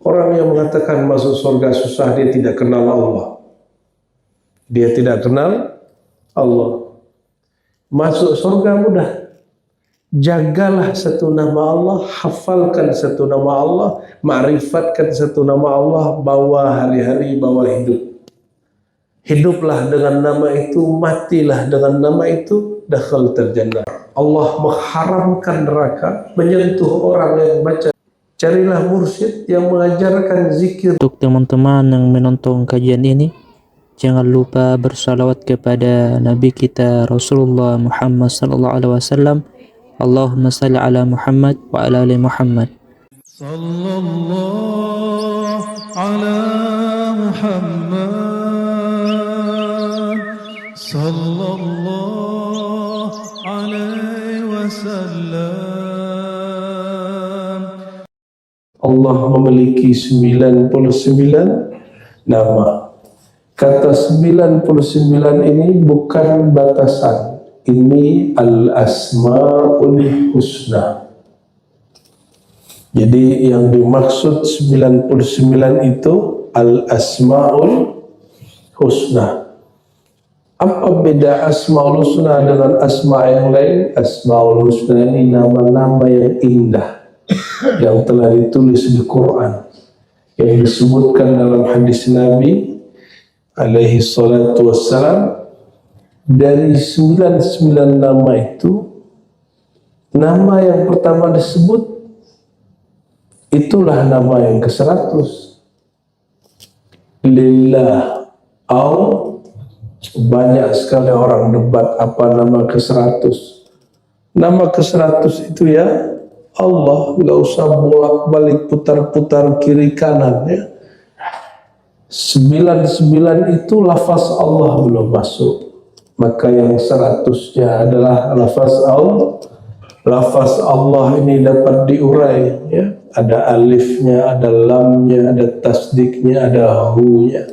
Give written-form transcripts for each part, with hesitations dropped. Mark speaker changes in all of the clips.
Speaker 1: Orang yang mengatakan masuk surga susah, dia tidak kenal Allah. Dia tidak kenal Allah. Masuk surga mudah. Jagalah satu nama Allah, hafalkan satu nama Allah, ma'rifatkan satu nama Allah, bawa hari-hari, bawa hidup. Hiduplah dengan nama itu, matilah dengan nama itu, dakhaltal jannah. Allah mengharamkan neraka, menyentuh orang yang baca. Carilah mursyid yang mengajarkan zikir.
Speaker 2: Untuk teman-teman yang menonton kajian ini, jangan lupa bersalawat kepada Nabi kita Rasulullah Muhammad sallallahu alaihi wasallam. Allahumma salli ala Muhammad wa ala ali Muhammad.
Speaker 3: Sallallahu ala Muhammad sallallahu alaihi wasallam.
Speaker 1: Allah memiliki 99 nama. Kata 99 ini bukan batasan. Ini al-asma'ul husna. Jadi yang dimaksud 99 itu al-asma'ul husna. Apa beda asma'ul husna dengan asma' yang lain? Asma'ul husna ini nama-nama yang indah yang telah ditulis di Quran, yang disebutkan dalam hadis Nabi alaihi salatu wassalam. Dari 99 nama itu, nama yang pertama disebut itulah nama yang ke-100. Lillah. Banyak sekali orang debat apa nama ke-100. Nama ke-100 itu ya Allah, nggak usah bolak-balik putar-putar kiri kanan ya. 99 itu lafaz Allah belum masuk. Maka yang 100-nya adalah lafaz Allah. Lafaz Allah ini dapat diurai ya. Ada alifnya, ada lamnya, ada tasdiknya, ada hu-nya.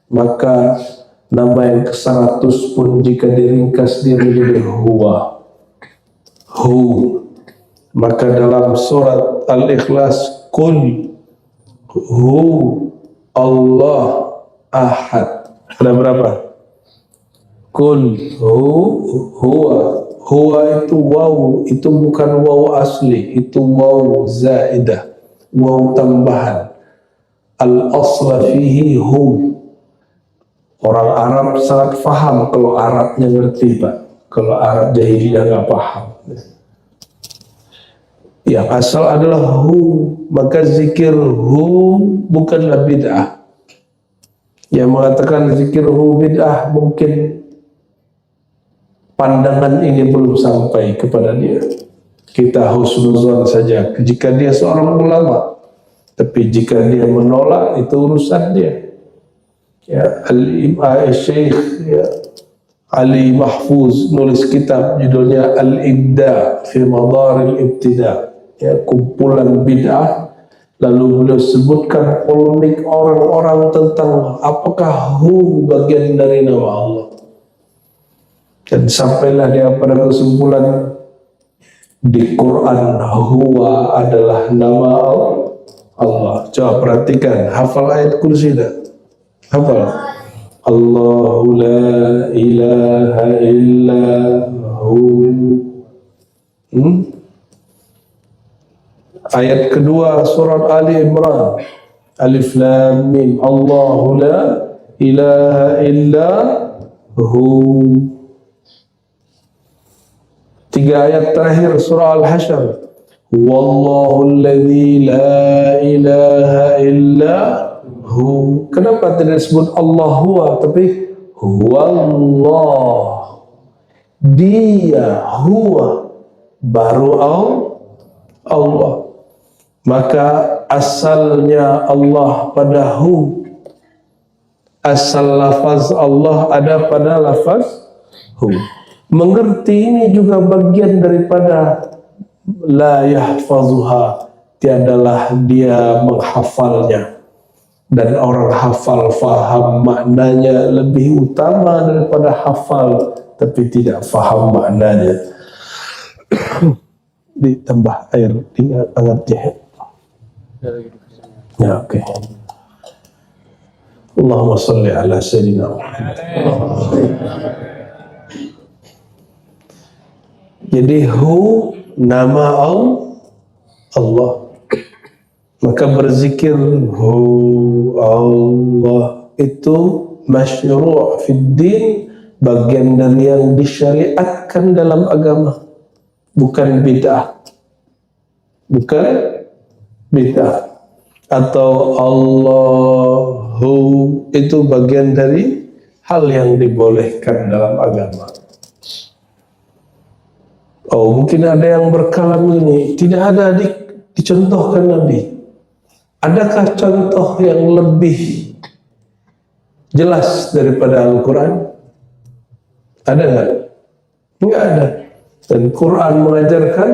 Speaker 1: Maka nama yang ke-100 pun jika diringkas dia menjadi huwa. Hu. Maka dalam surat Al-Ikhlas, Qul hu Allah ahad. Ada berapa? Qul huwa. Huwa itu waw, itu bukan waw asli, itu waw zaidah, waw tambahan. Al-asla fihi hu. Orang Arab sangat faham kalau Arabnya ngerti, Pak. Kalau Arab jahiliyah nggak paham. Yang asal adalah hu, maka zikir hu bukanlah bid'ah. Yang mengatakan zikir hu bid'ah mungkin pandangan ini belum sampai kepada dia. Kita husnuzon saja jika dia seorang ulama, tapi jika dia menolak itu urusan dia. Ya, Syekh ya, Ali Mahfuz nulis kitab judulnya Al-Ibda fi Madaril Ibtida, ya, kumpulan bid'ah. Lalu beliau sebutkan polemik orang-orang tentang apakah hu bagian dari nama Allah. Dan sampailah dia pada kesimpulan di Quran huwa adalah nama Allah. Coba perhatikan, hafal ayat kursi dah. Hafal. Allahu la ilaha illa hu. Ayat kedua surat Ali Imran. Alif Lam Mim. Allahu la ilaha illa hu. 3 ayat terakhir surah Al-Hasyr. Wallahu alladzi la ilaha illa hu. Kenapa tidak disebut Allah huwa, tapi huwallah. Dia huwa, baru Allah. Maka asalnya Allah pada hu. Asal lafaz Allah ada pada lafaz hu. Mengerti ini juga bagian daripada la yahfazuha, tiadalah dia menghafalnya. Dan orang hafal faham maknanya lebih utama daripada hafal tapi tidak faham maknanya. Ditambah air hangatnya. Ya, oke. Allahumma salli ala Sayyidina Muhammad. Jadi nama Allah. Maka berzikir Allah itu masyru' fid din, bagian dari yang disyariatkan dalam agama, bukan bid'ah. Bukan bid'ah. Atau Allahu itu bagian dari hal yang dibolehkan dalam agama. Oh, mungkin ada yang berkalam ini, tidak ada dicontohkan Nabi. Adakah contoh yang lebih jelas daripada Al-Quran? Ada nggak? Nggak ada. Dan Quran mengajarkan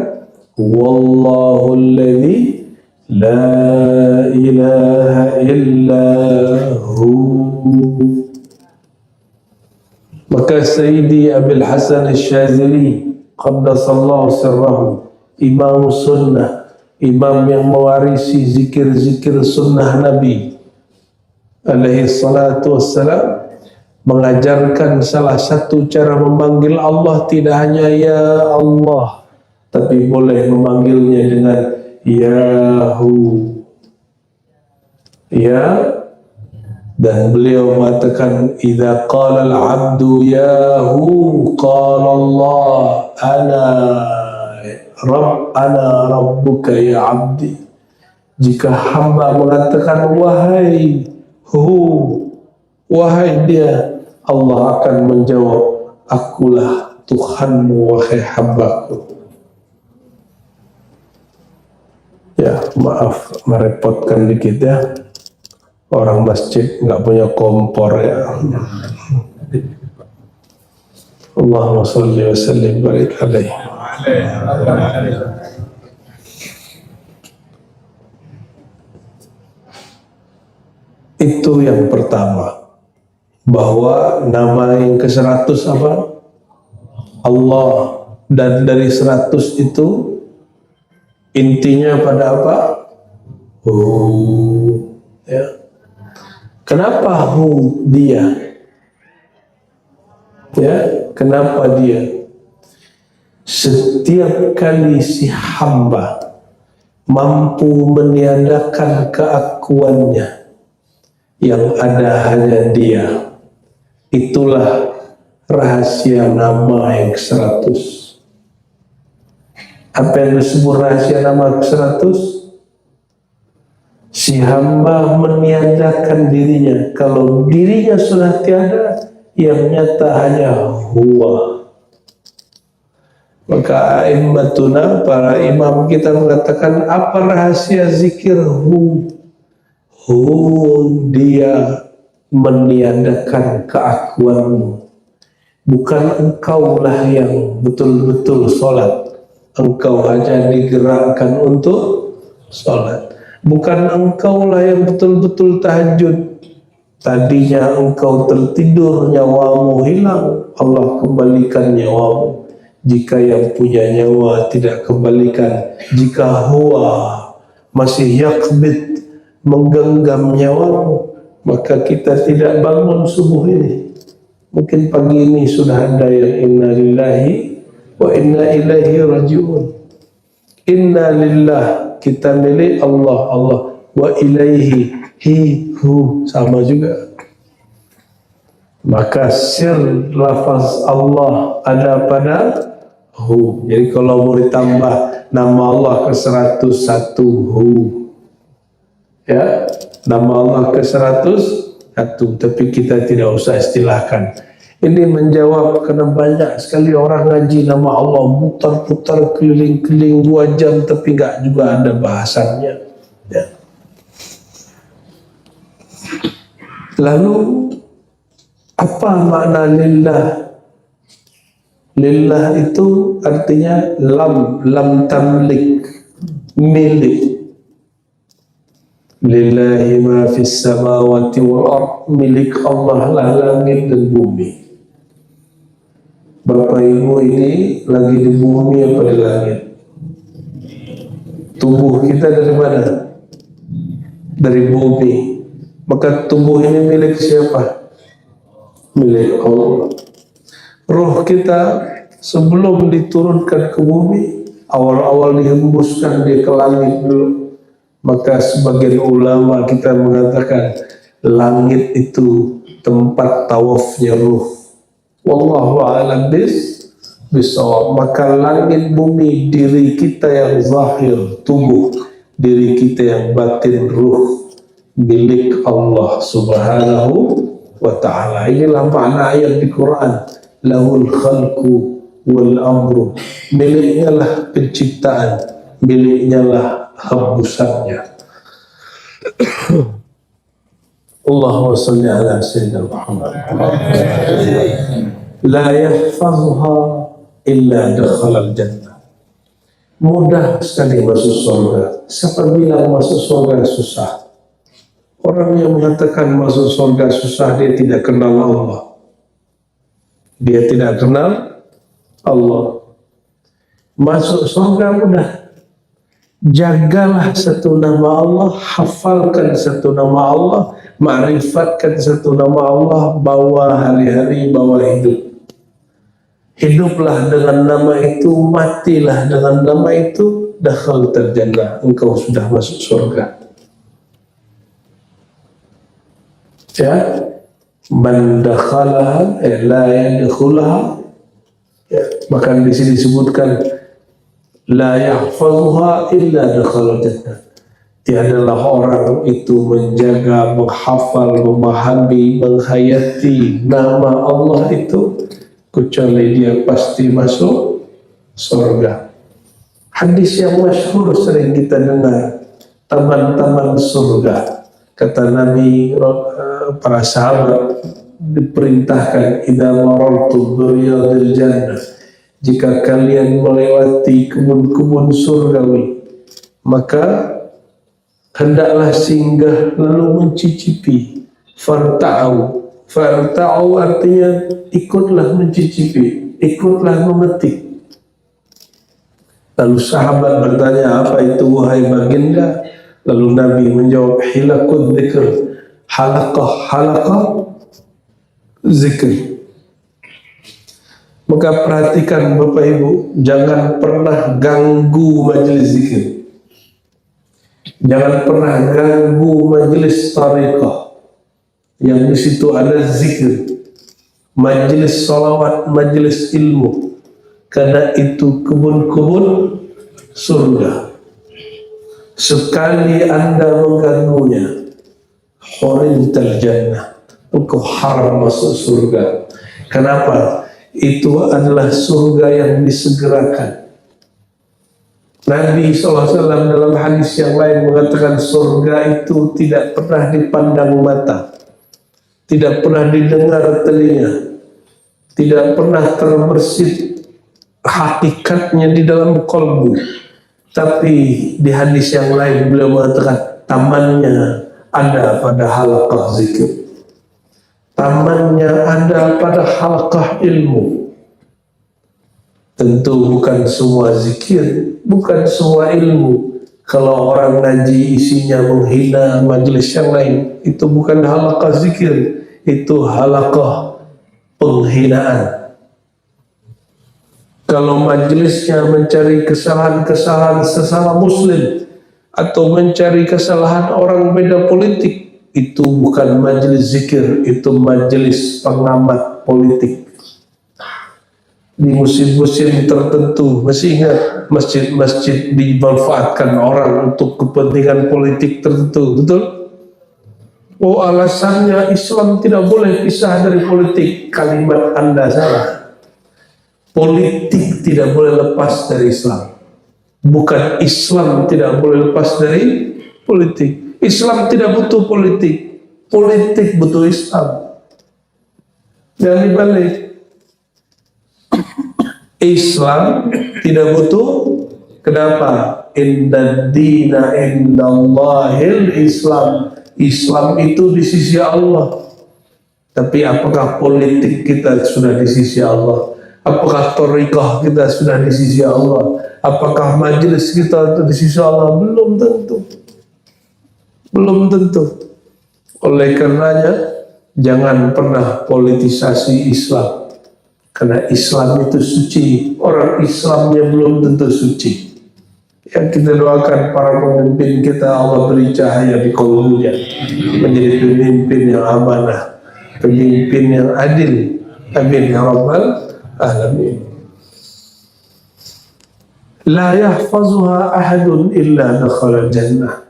Speaker 1: Wallahu alladhi la ilaha illahu. Maka Sayyidi Abil Hasan Al-Syazili Qaddasallahu sirrahu, Imam Sunnah, imam yang mewarisi zikir-zikir sunnah Nabi alaihi salatu wassalam, mengajarkan salah satu cara memanggil Allah tidak hanya ya Allah, tapi boleh memanggilnya dengan Yahu, ya. Dan beliau mengatakan idza qala al-'abdu yahu qala Allah ana rabbuka ya abdi. Jika hamba mengatakan wahai dia, Allah akan menjawab akulah Tuhanmu wahai hambaku. Ya, maaf merepotkan dikit ya. Orang masjid nggak punya kompor ya. Allahumma salli wa sallim barik alaihi. Itu yang pertama, bahwa nama yang ke-100 apa? Allah. Dan dari 100 itu intinya pada apa? Ya. Kenapa dia? Ya, kenapa dia? Setiap kali si hamba mampu meniadakan keakuannya, yang ada hanya dia, itulah rahasia nama yang ke-100. Apa yang disebut rahasia nama ke-100? Si hamba meniadakan dirinya. Kalau dirinya sudah tiada, yang nyata hanya huwa. Maka a'immatuna, para imam kita mengatakan, apa rahasia zikir dia meniadakan keakuanmu. Bukan engkaulah yang betul-betul sholat, engkau hanya digerakkan untuk sholat. Bukan engkaulah yang betul-betul tahajud, tadinya engkau tertidur, nyawamu hilang, Allah kembalikan nyawamu. Jika yang punya nyawa tidak kembalikan, jika huwa masih yakbit, menggenggam nyawamu, maka kita tidak bangun subuh ini. Mungkin pagi ini sudah ada yang inna lillahi wa inna ilaihi raji'un. Inna lillah, kita milik Allah, wa ilaihi, sama juga. Maka sir lafaz Allah ada pada hu. Jadi kalau mau ditambah nama Allah ke-101 ya, nama Allah ke-101, tapi kita tidak usah istilahkan. Ini menjawab karena banyak sekali orang ngaji nama Allah putar-putar keliling-keliling 2 jam tapi nggak juga ada bahasannya. Ya. Lalu apa makna lillah? Lillah itu artinya lam tamlik, milik. Lillahi ma fis samawati wal ard, milik Allah lah langit dan bumi. Bapak Ibu ini lagi di bumi apa di langit? Tubuh kita dari mana? dari bumi. Maka tubuh ini milik siapa? Milik Allah. Roh kita sebelum diturunkan ke bumi, awal-awal dihembuskan dia ke langit dulu. Maka sebagian ulama kita mengatakan langit itu tempat tawafnya ruh. Wallahu a'lam bisawab. Maka langit bumi diri kita yang zahir tubuh, diri kita yang batin ruh, milik Allah subhanahu wa ta'ala. Inilah makna ayat di Quran, lahul khalqu wal amru, miliknya lah penciptaan, miliknya lah hembusannya. Allahumma salli ala sayyidina Muhammad. La yahfazha illa dakhala al-jannah. Mudah sekali masuk surga. Siapa bilang masuk surga susah? Orang yang mengatakan masuk surga susah, dia tidak kenal Allah. Dia tidak kenal Allah. Masuk surga mudah. Jagalah satu nama Allah, hafalkan satu nama Allah, ma'rifatkan satu nama Allah, bawa hari-hari, bawa hidup. Hiduplah dengan nama itu, matilah dengan nama itu, dakhaltal jannah, engkau sudah masuk surga. Ya, man dakhalaha la yadkhulaha. Ya, maka di sini disebutkan la yahfazuha illa dakhala jannah. Tiadalah orang itu menjaga, menghafal, memahami, menghayati nama Allah itu kecuali dia pasti masuk surga. Hadis yang masyhur sering kita dengar, taman-taman surga. Kata Nabi, para sahabat diperintahkan, idza marartum biriyadil jannah, jika kalian melewati kebun-kebun surgawi, maka hendaklah singgah lalu mencicipi. Farta'u artinya ikutlah mencicipi, ikutlah memetik. Lalu sahabat bertanya, apa itu wahai baginda? Lalu Nabi menjawab, hilaqud dzikr, halaqah zikr. Maka perhatikan Bapak Ibu, jangan pernah ganggu majelis zikir. Jangan pernah ganggu majelis tariqah yang di situ ada zikir, majelis salawat, majelis ilmu, karena itu kebun-kebun surga. Sekali Anda mengganggunya, hurimtal jannah, engkau haram masuk surga. Kenapa? Itu adalah surga yang disegerakan. Nabi SAW dalam hadis yang lain mengatakan surga itu tidak pernah dipandang mata, tidak pernah didengar telinga, tidak pernah terbersit hakikatnya di dalam kolbu. Tapi di hadis yang lain beliau mengatakan tamannya ada pada halaqah zikir, tamannya ada pada halaqah ilmu. Tentu bukan semua zikir, bukan semua ilmu. Kalau orang ngaji isinya menghina majelis yang lain, itu bukan halaqah zikir, itu halaqah penghinaan. Kalau majelisnya mencari kesalahan-kesalahan sesama muslim atau mencari kesalahan orang beda politik, itu bukan majelis zikir, itu majelis pengamat politik. Di musim-musim tertentu, masih ingat masjid-masjid dimanfaatkan orang untuk kepentingan politik tertentu, betul? Oh, alasannya Islam tidak boleh pisah dari politik. Kalimat Anda salah. Politik tidak boleh lepas dari Islam. Bukan Islam tidak boleh lepas dari politik. Islam tidak butuh politik. Politik butuh Islam. Jangan dibalik. Islam tidak butuh. Kenapa? Inna dina indallahil Islam. Islam itu di sisi Allah. Tapi apakah politik kita sudah di sisi Allah? Apakah thariqah kita sudah di sisi Allah? Apakah majelis kita itu di sisi Allah? Belum tentu. Belum tentu. Oleh karenanya jangan pernah politisasi Islam, karena Islam itu suci. Orang Islamnya belum tentu suci. Yang kita doakan para pemimpin kita, Allah beri cahaya di kolbunya, menjadi pemimpin yang amanah, pemimpin yang adil. Amin ya rabbal alamin. La yahfazuha ahadun illa dakhala jannah.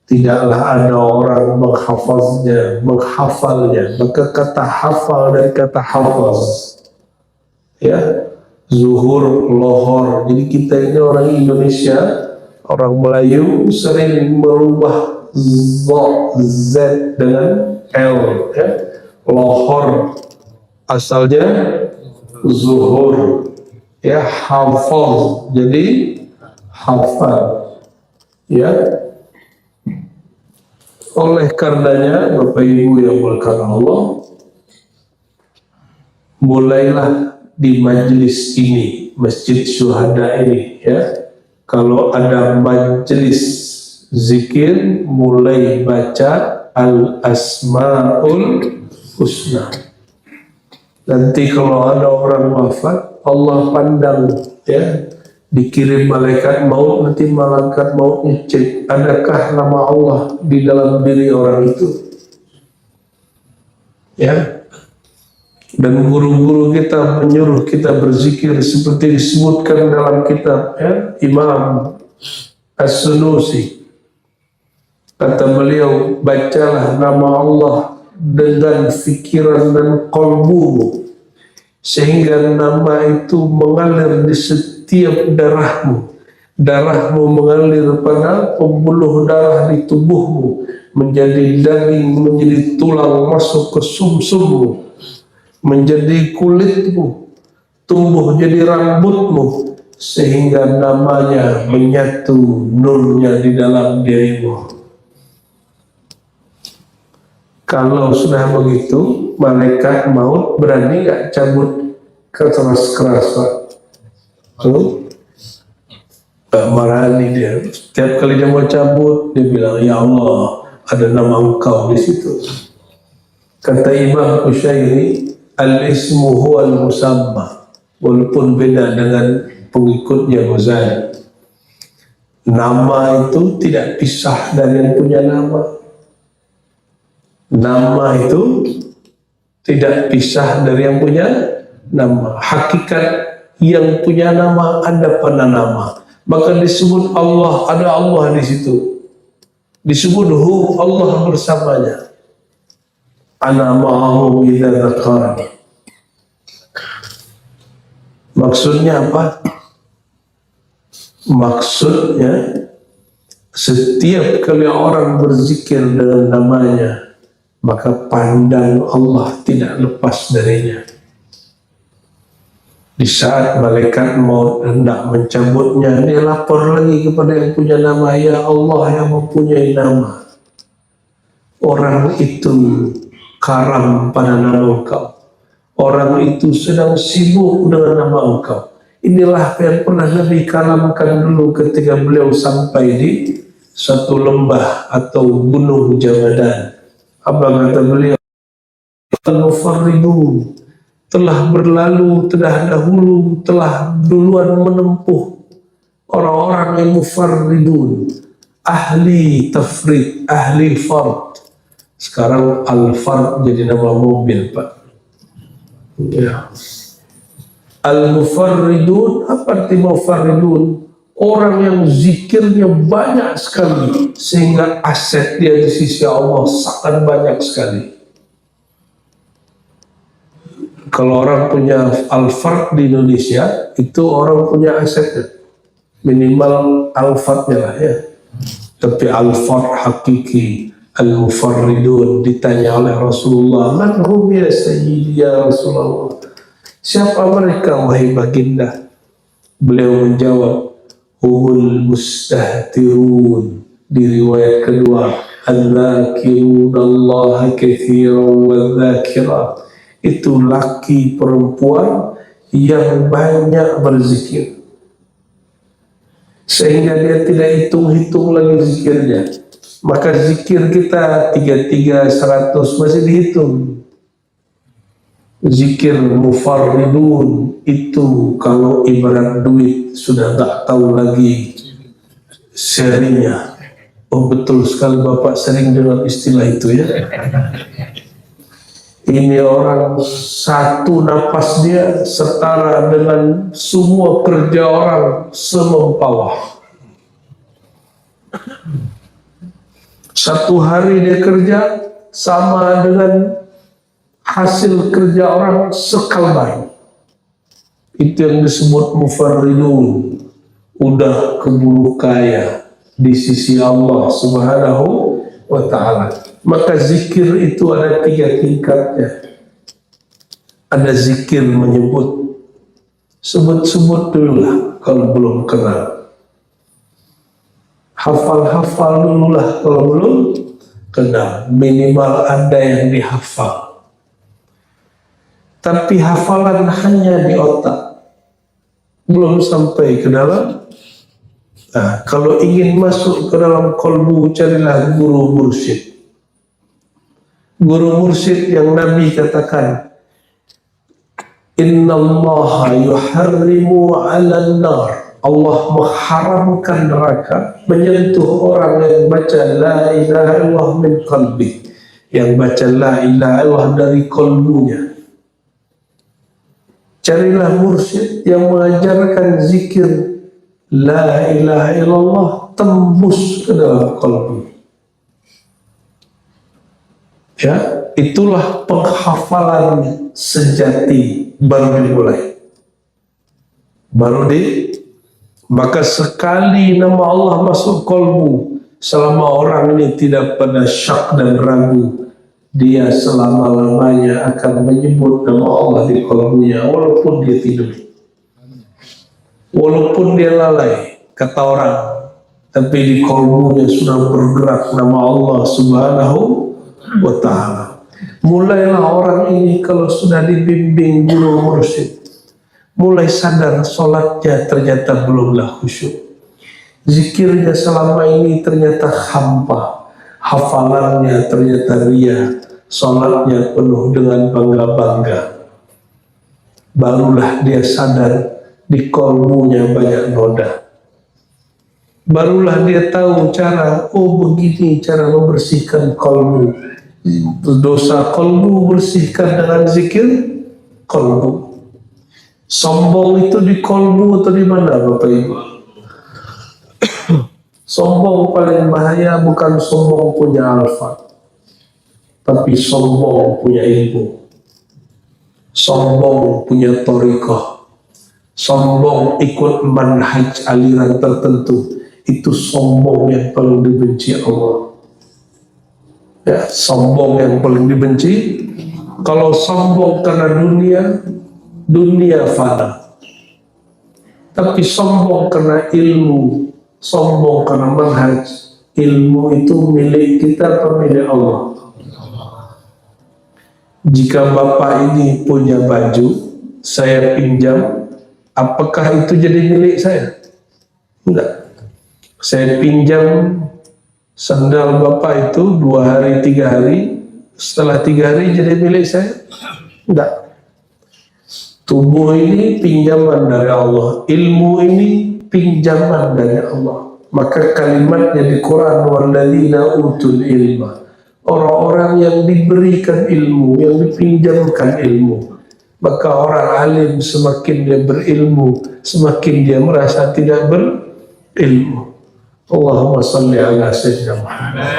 Speaker 1: Tidaklah ada orang menghafaznya, menghafalnya. Maka kata hafal dari kata hafaz, ya, zuhur, lohor. Jadi kita ini orang Indonesia, orang Melayu sering merubah z dengan l, ya. Lohor asalnya zuhur, ya, hafaz jadi hafal, ya. Oleh karenanya Bapak Ibu yang berkat Allah, mulailah di majelis ini, Masjid Syuhada ini, ya, kalau ada majelis zikir, mulai baca Al-Asma'ul Husna. Nanti kalau ada orang wafat, Allah pandang, ya, dikirim malaikat maut, nanti malaikat maut ngecek adakah nama Allah di dalam diri orang itu, ya. Dan guru-guru kita menyuruh kita berzikir seperti disebutkan dalam kitab, ya, Imam As-Sunusi. Kata beliau, bacalah nama Allah dengan fikiran dan qalbumu, sehingga nama itu mengalir di setiap darahmu. Darahmu mengalir pada pembuluh darah di tubuhmu, menjadi daging, menjadi tulang, masuk ke sumsummu, menjadi kulitmu, tumbuh jadi rambutmu, sehingga namanya menyatu nurnya di dalam dirimu. Kalau sudah begitu, malaikat maut berani nggak cabut keras-kerasan? Gak marani dia. Setiap kali dia mau cabut, dia bilang, ya Allah, ada nama Engkau di situ. Kata Imam Qushairi, al-ismu huwal musamma, walaupun beda dengan pengikutnya Ghazali. Nama itu tidak pisah dari yang punya nama. Nama itu tidak pisah dari yang punya nama. Hakikat yang punya nama ada pada nama. Maka disebut Allah, ada Allah di situ. Disebut Hu, Allah bersamanya. Ana ma'ahu idza dzakarani. Maksudnya apa? Maksudnya setiap kali orang berzikir dengan namanya, maka pandang Allah tidak lepas darinya. Di saat malaikat maut hendak mencabutnya, dia lapor lagi kepada yang punya nama, ya Allah yang mempunyai nama, orang itu karam pada nama Engkau, orang itu sedang sibuk dengan nama Engkau. Inilah yang pernah Nabi kalamkan dulu ketika beliau sampai di satu lembah atau gunung Jamadan. Apa kata beliau? Al-Mufarridun telah berlalu, telah dahulu, telah duluan menempuh orang-orang yang mufarridun, ahli tafrid, ahli fard. Sekarang al-fard jadi nama mobil, Pak. Ya. Al-Mufarridun, apa arti mufarridun? Orang yang zikirnya banyak sekali, sehingga aset dia di sisi Allah sangat banyak sekali. Kalau orang punya al-fard di Indonesia, itu orang punya aset minimal al-fardnya lah, ya. Tapi al-fard hakiki, al-mufarridun, ditanya oleh Rasulullah, man hum ya sayyidi ya Rasulullah, siapa mereka wahai baginda? Beliau menjawab, humul mustahtirun. Di riwayat kedua, al-dzakirun Allah katsiran wa dzakirat, itu laki perempuan yang banyak berzikir, sehingga dia tidak hitung-hitung lagi zikirnya. Maka zikir kita 33 100 masih dihitung. Zikir mufarridun itu kalau ibarat duit sudah tak tahu lagi serinya. Oh betul sekali Bapak sering dengar istilah itu ya. Ini orang satu napas dia setara dengan semua kerja orang semempawah. Satu hari dia kerja sama dengan hasil kerja orang sekalbai. Itu yang disebut mufarridun. Udah keburu kaya di sisi Allah Subhanahu wa ta'ala. Maka zikir itu ada 3 tingkatnya. Ada zikir menyebut, sebut-sebut dulu lah kalau belum kenal. Hafal-hafal dulu lah kalau belum kenal. Minimal ada yang dihafal. Tapi hafalan hanya di otak, belum sampai ke dalam. Nah, kalau ingin masuk ke dalam kolbu, carilah guru mursyid. Guru mursyid yang Nabi katakan, Innallaha yuharrimu 'alan nar. Allah mengharamkan neraka menyentuh orang yang baca la ilaha illallah min qalbi, yang baca la ilaha illallah dari kolbunya. Carilah mursyid yang mengajarkan zikir la ilaha illallah tembus ke dalam kolbu. Ya, itulah penghafalan sejati baru dimulai. Maka sekali nama Allah masuk kolbu, selama orang ini tidak pada syak dan ragu, dia selama-lamanya akan menyebut nama Allah di kolbunya walaupun dia tidur. Walaupun dia lalai, kata orang, tapi di kolbunya sudah bergerak nama Allah Subhanahu wa ta'ala. Mulailah orang ini kalau sudah dibimbing guru mursyid, mulai sadar sholatnya ternyata belumlah khusyuk, zikirnya selama ini ternyata hampa, hafalannya ternyata ria, sholatnya penuh dengan bangga-bangga. Barulah dia sadar di kolbunya banyak noda. Barulah dia tahu cara, oh begini cara membersihkan kolbu. Dosa kolbu bersihkan dengan zikir kolbu. Sombong itu di kolbu atau di mana Bapak Ibu? Sombong paling bahaya bukan sombong punya alfa, tapi sombong punya ilmu, sombong punya thariqah, sombong ikut manhaj aliran tertentu. Itu sombong yang paling dibenci Allah. Ya, sombong yang paling dibenci. Kalau sombong karena dunia fana. Tapi sombong karena ilmu, sombong karena manhaj, ilmu itu milik kita atau milik Allah? Jika Bapak ini punya baju, saya pinjam, apakah itu jadi milik saya? Enggak. Saya pinjam sandal Bapak itu 2 hari 3 hari, setelah 3 hari jadi milik saya? Enggak. Tubuh ini pinjaman dari Allah, ilmu ini pinjaman dari Allah. Maka kalimatnya di Quran, walladzina utul ilma, orang-orang yang diberikan ilmu, yang dipinjamkan ilmu. Maka orang alim semakin dia berilmu, semakin dia merasa tidak berilmu. Allahumma salli ala sayyidina Muhammad.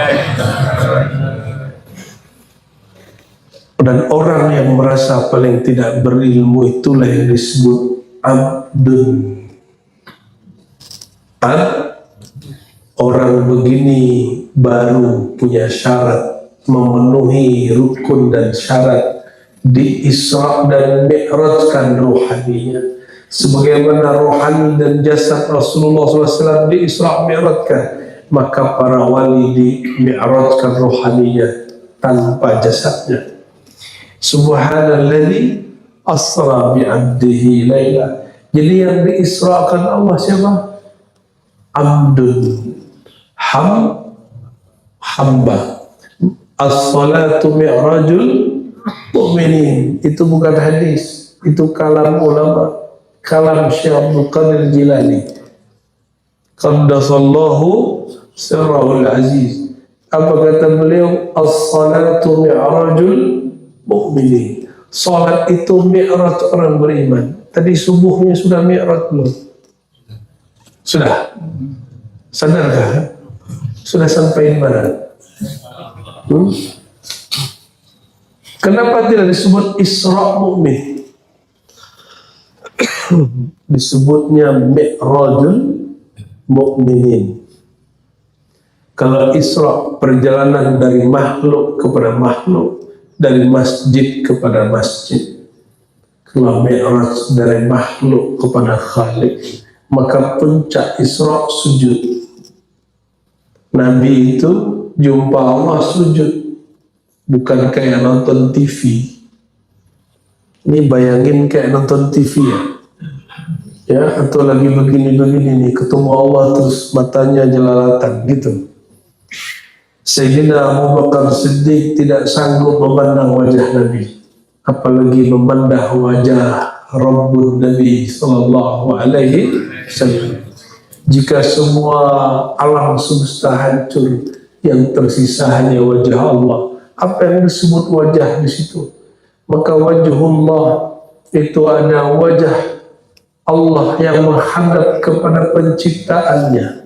Speaker 1: Dan orang yang merasa paling tidak berilmu itulah yang disebut abdun. Orang begini baru punya syarat, memenuhi rukun dan syarat di Isra dan Mi'rajkan rohaninya. Sebagaimana rohani dan jasad Rasulullah SAW di Isra Mi'rajkan, maka para wali di Mi'rajkan rohaninya tanpa jasadnya. Subhanalladzi asra bi'abdihi layla. Jadi yang diisrakan Allah siapa? Abdun hamba. As-salatu mi'rajul mu'minin. Itu bukan hadis, itu kalam ulama, kalam Syekh Abdul Qadir Jilani. Qaddasallahu sirrahul aziz. Apa kata beliau? As-salatu mi'rajul mu'minin. Salat itu mi'raj orang beriman. Tadi subuhnya sudah mi'raj belum? Sudah? Sadarkah? Sudah sampai di mana? Kenapa tidak disebut Isra Mu'min? Disebutnya Mi'rajul Mu'minin. Kalau Isra perjalanan dari makhluk kepada makhluk, dari masjid kepada masjid. Kalau Mi'raj dari makhluk kepada Khalik, maka puncak Isra sujud. Nabi itu jumpa Allah sujud, bukan kayak nonton TV. Ini bayangin kayak nonton TV ya, atau lagi begini-begini nih, ketemu Allah terus matanya jelalatan gitu. Sayyidina Abu Bakar Siddiq tidak sanggup memandang wajah Nabi, apalagi memandang wajah Rabbul Nabi Sallallahu Alaihi Wasallam. Jika semua alam semesta hancur, yang tersisa hanya wajah Allah. Apa yang disebut wajah di situ? Maka wajhullah itu ada wajah Allah yang menghadap kepada penciptaannya.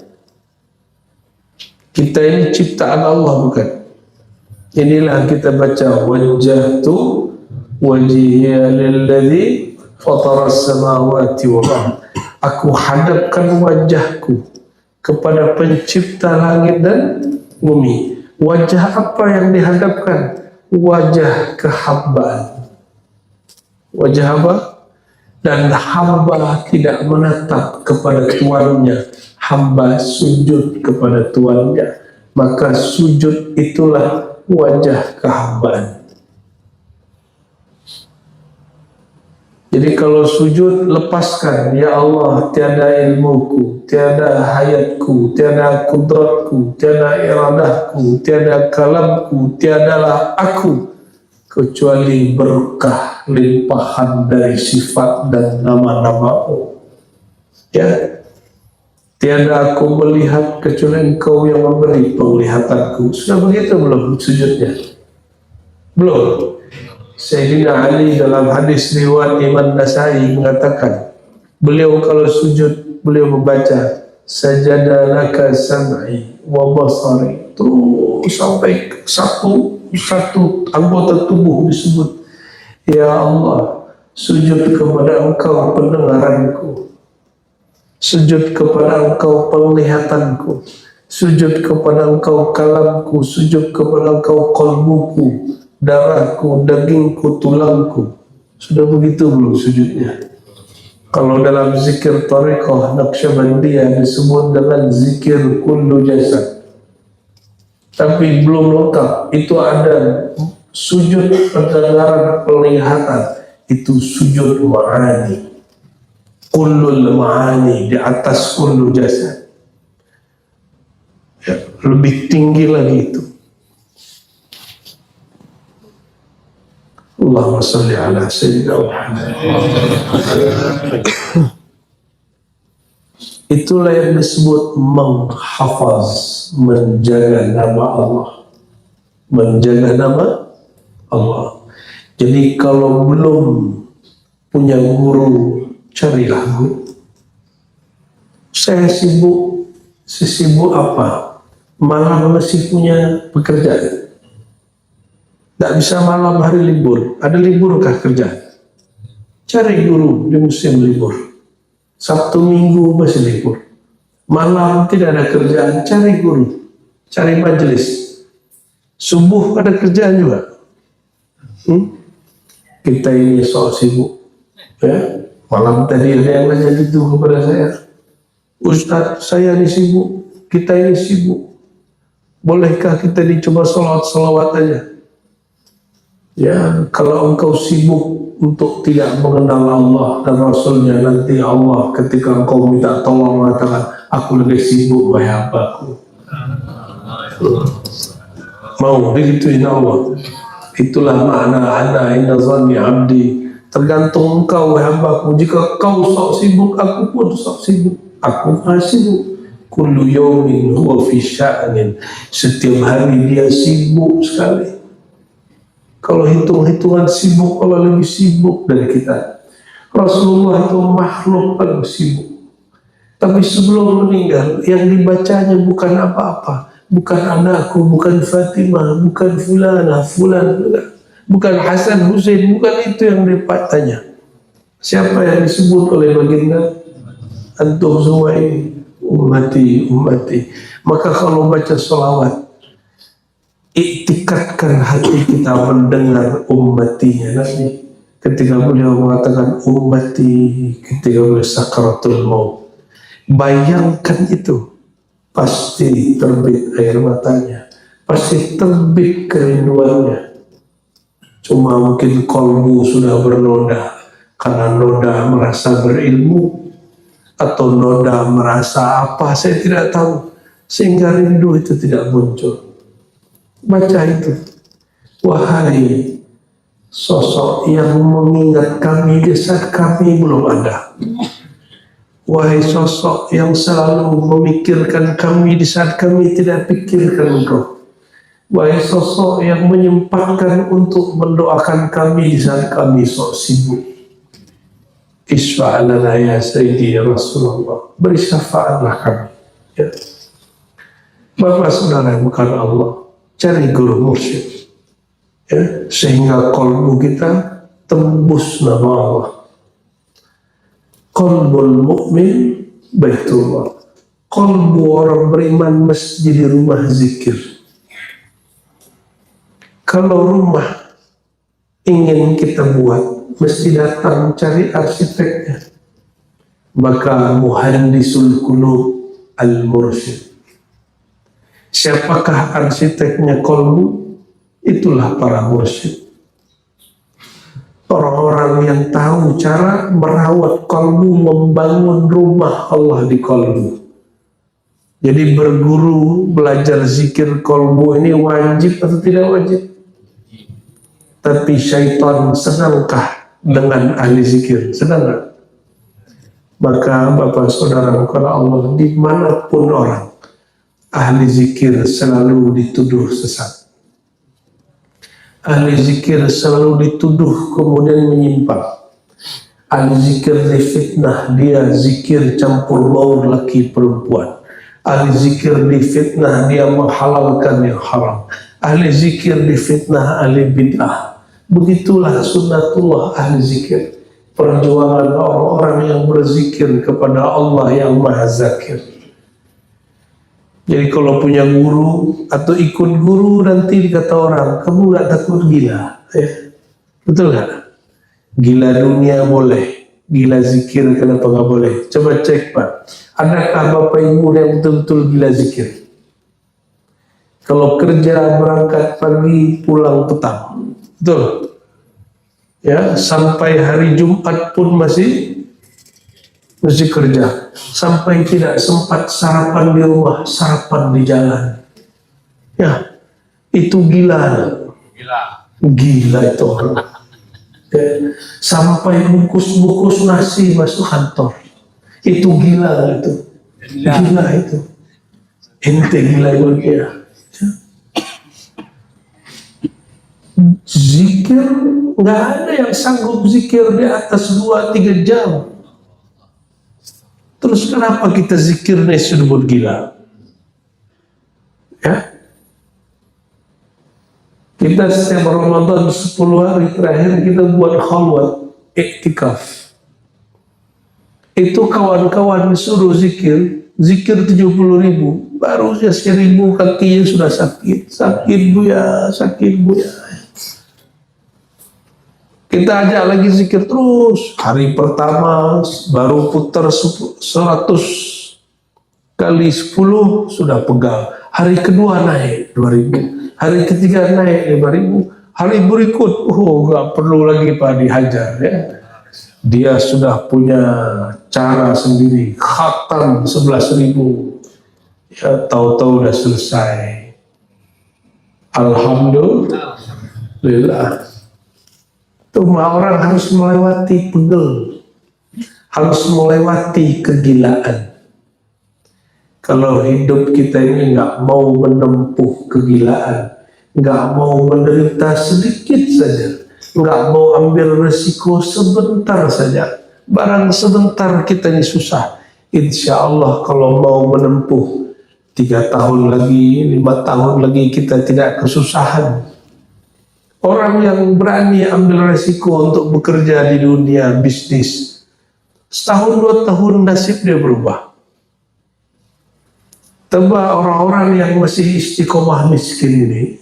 Speaker 1: Kita ini ciptaan Allah, bukan? Inilah kita baca wajjahtu wajhiya lilladzi fataras samawati wal ardh. Aku hadapkan wajahku kepada pencipta langit dan bumi. Wajah apa yang dihadapkan? Wajah kehambaan. Wajah apa? Dan hamba tidak menatap kepada tuannya, hamba sujud kepada tuannya. Maka sujud itulah wajah kehambaan. Jadi kalau sujud, lepaskan, ya Allah, tiada ilmuku, tiada hayatku, tiada kudratku, tiada iradahku, tiada kalamku, tiadalah aku, kecuali berkah limpahan dari sifat dan nama-nama-Mu. Ya, tiada aku melihat kecuali Engkau yang memberi penglihatanku. Sudah begitu belum sujudnya? Belum. Sayyidina Ali dalam hadis riwayat Imam Nasai mengatakan, beliau kalau sujud, beliau membaca sajada laka sam'i wa basari, terus sampai satu anggota tubuh disebut, ya Allah, sujud kepada Engkau pendengaranku, sujud kepada Engkau penglihatanku, sujud kepada Engkau kalamku, sujud kepada Engkau qalbuku, darahku, dagingku, tulangku. Sudah begitu belum sujudnya? Kalau dalam zikir tariqah Naqsyabandiyah disebut dengan zikir kullu jasad, tapi belum lengkap. Itu ada sujud pendengaran penglihatan, itu sujud ma'ani, kullul ma'ani, di atas kullu jasad. Ya, lebih tinggi lagi itu. Allahumma salli ala Sayyidina Muhammad. Itulah yang disebut menghafaz, menjaga nama Allah, menjaga nama Allah. Jadi kalau belum punya guru, carilah guru. Saya sibuk, sesibuk apa? Malam masih punya pekerjaan. Tidak bisa malam hari libur. Ada liburkah kerjaan? Cari guru di musim libur. Sabtu Minggu masih libur. Malam tidak ada kerjaan, cari guru, cari majelis. Subuh ada kerjaan juga. Kita ini sok sibuk. Ya, malam tadi ada yang nanya gitu kepada saya, Ustadz, saya ini sibuk, kita ini sibuk. Bolehkah kita dicoba salawat aja? Ya, kalau engkau sibuk untuk tidak mengenal Allah dan Rasulnya, nanti Allah ketika engkau minta tolong mengatakan, aku lebih sibuk, wahai hambaku. mau digituin Allah. Itulah makna ana inna zanni abdi. Tergantung engkau wahai hambaku. Jika kau sok sibuk, aku pun sok sibuk. Aku maha sibuk. Kullu yawmin huwa fi sya'nin. Setiap hari dia sibuk sekali. Kalau hitung-hitungan sibuk, Allah lebih sibuk dari kita. Rasulullah itu makhluk paling sibuk. Tapi sebelum meninggal, yang dibacanya bukan apa-apa. Bukan anakku, bukan Fatimah, bukan fulana, bukan Hasan Hussein, bukan itu yang dibacanya. Siapa yang disebut oleh baginda? Antum semua ini, ummati, ummati. Maka kalau baca sholawat, iktikadkan hati kita mendengar ummatinya Nabi. Ketika beliau mengatakan ummati, ketika beliau sakaratul maut, bayangkan itu, pasti terbit air matanya, pasti terbit kerinduannya. Cuma mungkin kolbu sudah bernoda, karena noda merasa berilmu, atau noda merasa apa, saya tidak tahu, sehingga rindu itu tidak muncul. Baca itu, wahai sosok yang mengingat kami di saat kami belum ada. Wahai sosok yang selalu memikirkan kami di saat kami tidak pikirkan engkau. Wahai sosok yang menyempatkan untuk mendoakan kami di saat kami sok sibuk. Isfa'alana ya Sayyidi ya Rasulullah. Beri syafaatlah kami. Ya. Bapak saudara bukan Allah. Cari guru mursyid. Ya. Sehingga kolbu kita tembus nama Allah. Qalbul mu'min baitullah. Qalbu orang beriman mesti di rumah zikir. Kalau rumah ingin kita buat, mesti datang cari arsiteknya. Maka muhandisul qulub al-mursyid. Siapakah arsiteknya qalbu? Itulah para mursyid. Orang-orang yang tahu cara merawat kalbu, membangun rumah Allah di kalbu. Jadi berguru, belajar zikir kalbu ini wajib atau tidak wajib? Tapi syaitan senangkah dengan ahli zikir? Senang gak? Maka Bapak Saudara, karena Allah dimanapun orang, ahli zikir selalu dituduh sesat. Ahli zikir selalu dituduh kemudian menyimpang. Ahli zikir difitnah, dia zikir campur baur laki perempuan. Ahli zikir difitnah, dia menghalalkan yang haram. Ahli zikir difitnah, ahli bid'ah. Begitulah sunnatullah ahli zikir. Perjuangan orang-orang yang berzikir kepada Allah yang maha zakir. Jadi kalau punya guru atau ikut guru, nanti dikata orang, kamu gak takut gila, ya? Betul gak? Gila dunia boleh, gila zikir kenapa gak boleh? Coba cek Pak, adakah Bapak Ibu yang betul-betul gila zikir? Kalau kerja berangkat pagi, pulang petang, betul? Ya, sampai hari Jumat pun masih kerja, sampai tidak sempat sarapan di rumah, sarapan di jalan. Ya, itu gila. Gila itu orang. Ya, sampai bungkus-bungkus nasi masuk kantor. Itu gila itu. Gila itu. Ente gila itu ya. Zikir, nggak ada yang sanggup zikir di atas 2-3 jam. Terus kenapa kita zikirnya disebut gila? Ya? Kita setiap Ramadan 10 hari terakhir kita buat khalwat, iktikaf. Itu kawan-kawan disuruh zikir 70.000, baru 1.000 kakinya sudah sakit. Sakit buya, sakit buya. Kita ajak lagi zikir terus. Hari pertama baru putar 100 kali 10 sudah pegal. Hari kedua naik 2.000. Hari ketiga naik 5.000. Hari berikut, gak perlu lagi Pak dihajar ya. Dia sudah punya cara sendiri. Khatam 11.000. Ya, tahu-tahu udah selesai. Alhamdulillah. Semua orang harus melewati pegel, harus melewati kegilaan. Kalau hidup kita ini nggak mau menempuh kegilaan, nggak mau menderita sedikit saja, nggak mau ambil resiko sebentar saja, barang sebentar kita ini susah. Insya Allah kalau mau menempuh 3 tahun lagi, 5 tahun lagi kita tidak kesusahan. Orang yang berani ambil resiko untuk bekerja di dunia bisnis, setahun 2 tahun nasib dia berubah. Tebak orang-orang yang masih istiqomah miskin ini,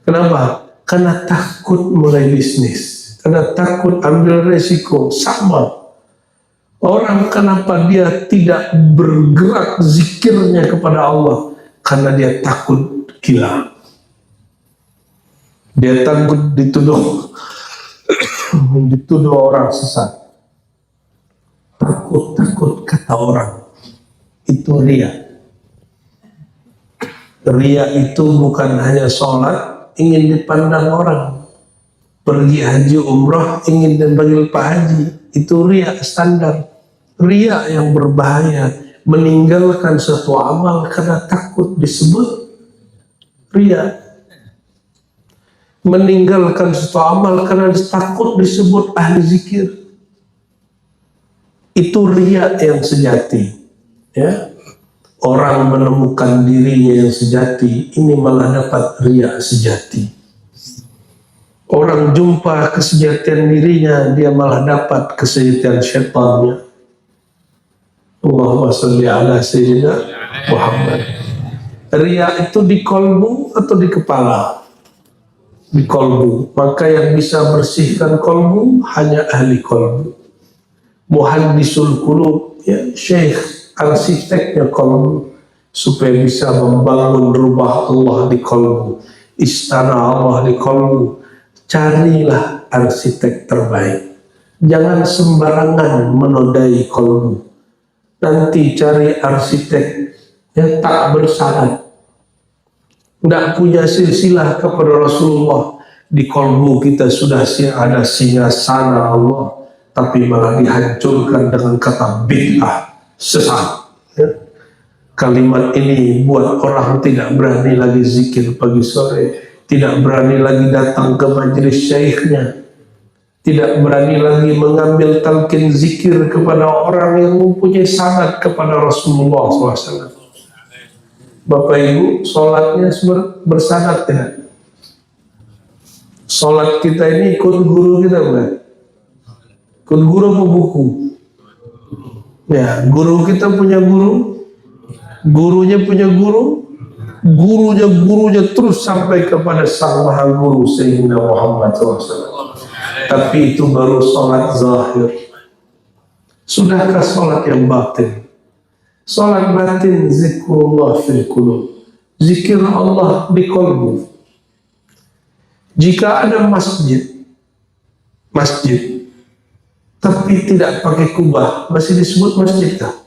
Speaker 1: kenapa? Karena takut mulai bisnis, karena takut ambil resiko. Sama orang kenapa dia tidak bergerak zikirnya kepada Allah, karena dia takut gila. Dia takut dituduh orang sesat. Takut kata orang. Itu ria. Ria itu bukan hanya sholat ingin dipandang orang, pergi haji umrah ingin dipanggil Pak Haji, itu ria standar. Ria yang berbahaya, meninggalkan suatu amal karena takut disebut ria. Meninggalkan suatu amal karena takut disebut ahli zikir, itu ria yang sejati. Ya, orang menemukan dirinya yang sejati, ini malah dapat ria sejati. Orang jumpa kesejatian dirinya, dia malah dapat kesejatian syaitannya. Allahumma sholli ala sayyidina Muhammad. Ria itu di kolbu atau di kepala? Di kolbu. Maka yang bisa bersihkan kolbu hanya ahli kolbu. Muhaddisul qulub, ya, syekh, arsiteknya kolbu, supaya bisa membangun rumah Allah di kolbu, istana Allah di kolbu. Carilah arsitek terbaik. Jangan sembarangan menodai kolbu. Nanti cari arsitek yang tak bersyarat, tidak punya silsilah kepada Rasulullah. Di kolbu kita sudah ada singgasana Allah, tapi malah dihancurkan dengan kata bid'ah, sesat. Ya. Kalimat ini buat orang tidak berani lagi zikir pagi sore, tidak berani lagi datang ke majelis syekhnya, tidak berani lagi mengambil talqin zikir kepada orang yang mempunyai sanad kepada Rasulullah SAW. Bapak Ibu, sholatnya bersanad ya. Sholat kita ini ikut guru kita bukan? Ikut guru apa buku? Ya, guru kita punya guru, gurunya punya guru, gurunya terus sampai kepada sang maha guru Sayyidina Muhammad SAW. Tapi itu baru sholat zahir. Sudahkah sholat yang batin? Sholat batin zikrullah fil qulub, zikir Allah di kolbu. Jika ada masjid tapi tidak pakai kubah, masih disebut masjid kah?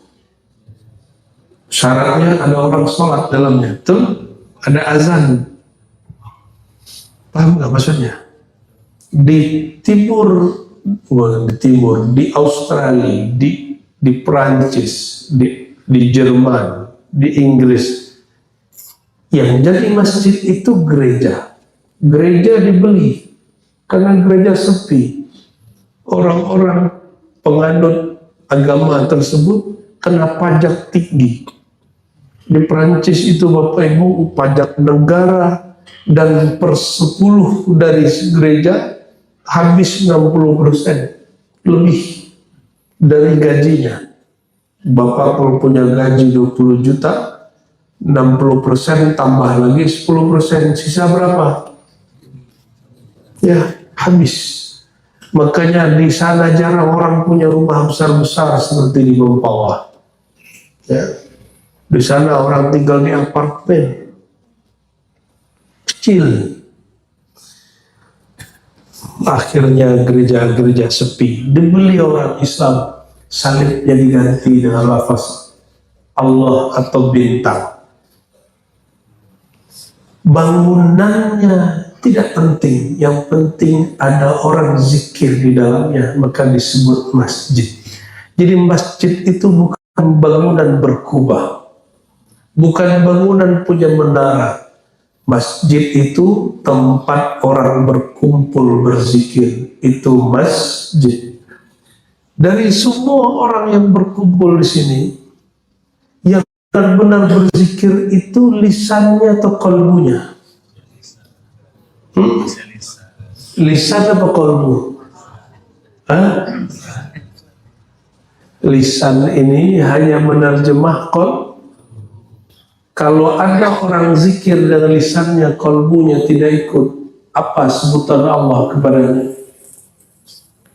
Speaker 1: Syaratnya ada orang sholat dalamnya, betul? Ada azan. Paham nggak maksudnya? Di Australia, di Prancis, di Jerman, di Inggris, yang jadi masjid itu gereja. Gereja dibeli karena gereja sepi. Orang-orang penganut agama tersebut kena pajak tinggi. Di Prancis itu Bapak Ibu, pajak negara dan per 10 dari gereja habis 60% lebih dari gajinya. Bapak kalau punya gaji 20 juta, 60% tambah lagi 10%, sisa berapa? Ya, habis. Makanya di sana jarang orang punya rumah besar-besar seperti di Mempawah. Ya. Di sana orang tinggal di apartemen kecil. Akhirnya gereja-gereja sepi, dibeli orang Islam, salibnya diganti dengan lafaz Allah atau bintang. bangunannya tidak penting, yang penting ada orang zikir di dalamnya, maka disebut masjid. Jadi masjid itu bukan bangunan berkubah, bukan bangunan punya menara. Masjid itu tempat orang berkumpul berzikir, itu masjid. Dari semua orang yang berkumpul di sini, yang benar-benar berzikir itu lisannya atau kalbunya? Lisan apa kalbu? Lisan ini hanya menerjemah kol. Kalau ada orang zikir dengan lisannya, kalbunya tidak ikut, apa sebutan Allah kepadanya?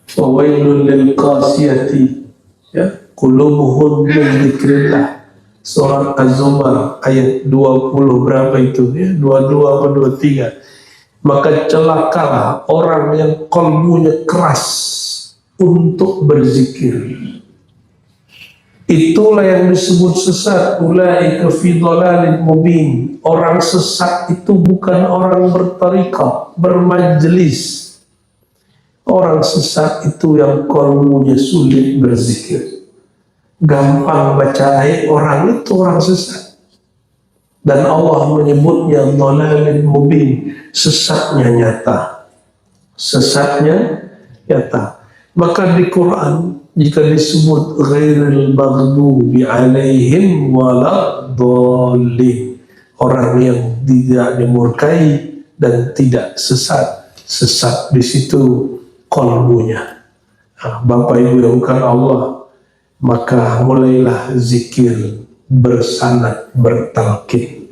Speaker 1: Fawailun lil qasiyati, ya, qulubuhum min dzikrillah. Surat Az-Zumar ayat 20 berapa itu, ya, 22 atau 23. Maka celakalah orang yang kalbunya keras untuk berzikir. Itulah yang disebut sesat. Ulaika fi dhalalin mubin. Orang sesat itu bukan orang bertariqah, bermajlis. Orang sesat itu yang kalbunya sulit berzikir, gampang baca ayat, orang itu orang sesat. Dan Allah menyebutnya dhalalin mubin, sesatnya nyata. Sesatnya nyata. Maka di Quran jika disebut ghairil maghdubi alaihim waladdallin, orang yang tidak dimurkai dan tidak sesat, sesat di situ kalbunya. Bapak Ibu yang bukan Allah, maka mulailah zikir bersanad bertalqin.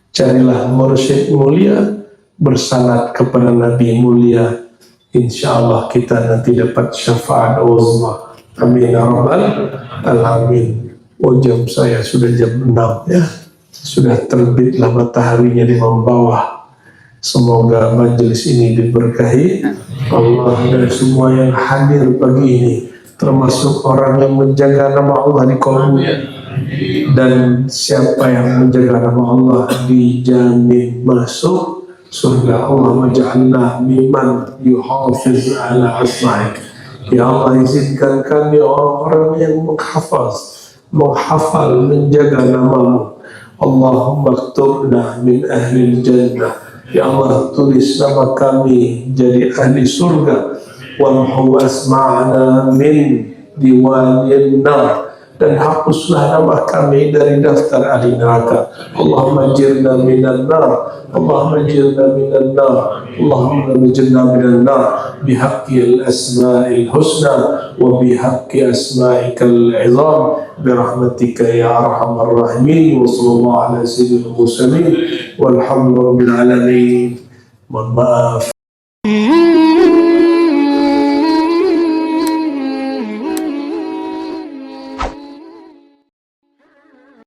Speaker 1: Carilah mursyid mulia bersanad kepada Nabi mulia. Insya Allah kita nanti dapat syafaat uzma. Amin ya rabbal alamin. Oh, jam saya sudah jam 6 ya. Sudah terbitlah mataharinya di bawah. Semoga majelis ini diberkahi Allah dan semua yang hadir pagi ini, termasuk orang yang menjaga nama Allah di kalbunya. Dan siapa yang menjaga nama Allah dijamin masuk surga. Allahumma ja'alna mimman yuhafiz ala asma'ik. Ya Allah, izinkan kami orang-orang yang menghafal, menjaga namamu. Allahumma aktubna min ahli jannah. Ya Allah, tulis nama kami jadi ahli surga. Wamhu asma'na min diwalin nar. Dan hapuslah nama kami dari daftar ahli neraka. Allahumma jirna minan nar. Allahumma jirna minan nar. Allahumma jirna minan nar. Bihaqqi al-asma'il husna wa bihaqqi asma'ikal izam. Birahmatika ya arhamar rahimin. Wa sallallahu ala sayyidil mursalin. Walhamdulillah alamin. Mohon maaf.